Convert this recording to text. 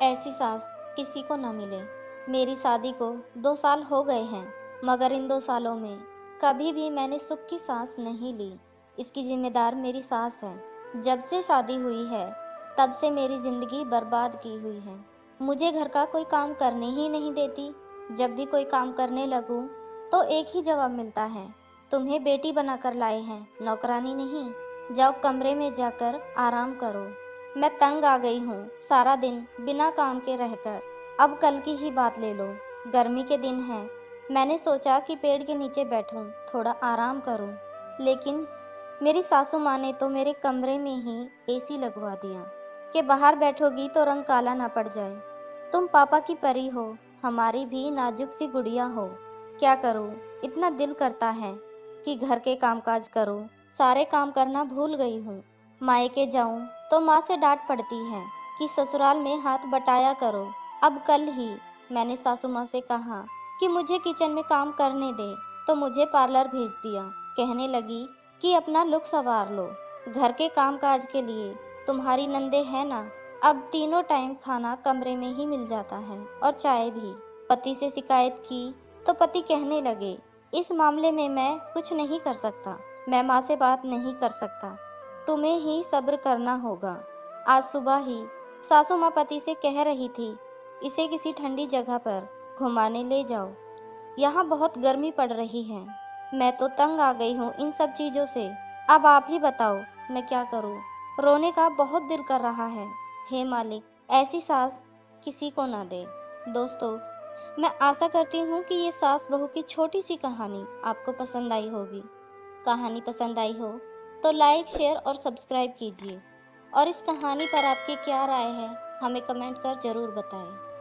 ऐसी सास किसी को ना मिले। मेरी शादी को 2 साल हो गए हैं, मगर इन 2 सालों में कभी भी मैंने सुख की सांस नहीं ली। इसकी जिम्मेदार मेरी सास है। जब से शादी हुई है तब से मेरी ज़िंदगी बर्बाद की हुई है। मुझे घर का कोई काम करने ही नहीं देती। जब भी कोई काम करने लगूं तो एक ही जवाब मिलता है, तुम्हें बेटी बनाकर लाए हैं, नौकरानी नहीं। जाओ कमरे में जाकर आराम करो। मैं तंग आ गई हूँ सारा दिन बिना काम के रहकर। अब कल की ही बात ले लो, गर्मी के दिन हैं। मैंने सोचा कि पेड़ के नीचे बैठूं, थोड़ा आराम करूं, लेकिन मेरी सासू माँ ने तो मेरे कमरे में ही एसी लगवा दिया कि बाहर बैठोगी तो रंग काला ना पड़ जाए। तुम पापा की परी हो, हमारी भी नाजुक सी गुड़िया हो। क्या करूं, इतना दिल करता है कि घर के कामकाज करूं, सारे काम करना भूल गई हूँ। मायके जाऊं तो माँ से डांट पड़ती है कि ससुराल में हाथ बटाया करो। अब कल ही मैंने सासू माँ से कहा कि मुझे किचन में काम करने दे, तो मुझे पार्लर भेज दिया। कहने लगी कि अपना लुक संवार लो, घर के कामकाज के लिए तुम्हारी नंदे है ना। अब तीनों टाइम खाना कमरे में ही मिल जाता है और चाय भी। पति से शिकायत की तो पति कहने लगे, इस मामले में मैं कुछ नहीं कर सकता, मैं माँ से बात नहीं कर सकता, तुम्हें ही सब्र करना होगा। आज सुबह ही सासू माँ पति से कह रही थी, इसे किसी ठंडी जगह पर घुमाने ले जाओ, यहाँ बहुत गर्मी पड़ रही है। मैं तो तंग आ गई हूँ इन सब चीज़ों से। अब आप ही बताओ मैं क्या करूँ, रोने का बहुत दिल कर रहा है। हे मालिक, ऐसी सास किसी को ना दे। दोस्तों, मैं आशा करती हूँ कि ये सास बहू की छोटी सी कहानी आपको पसंद आई होगी। कहानी पसंद आई हो तो लाइक, शेयर और सब्सक्राइब कीजिए। और इस कहानी पर आपकी क्या राय है हमें कमेंट कर ज़रूर बताएं।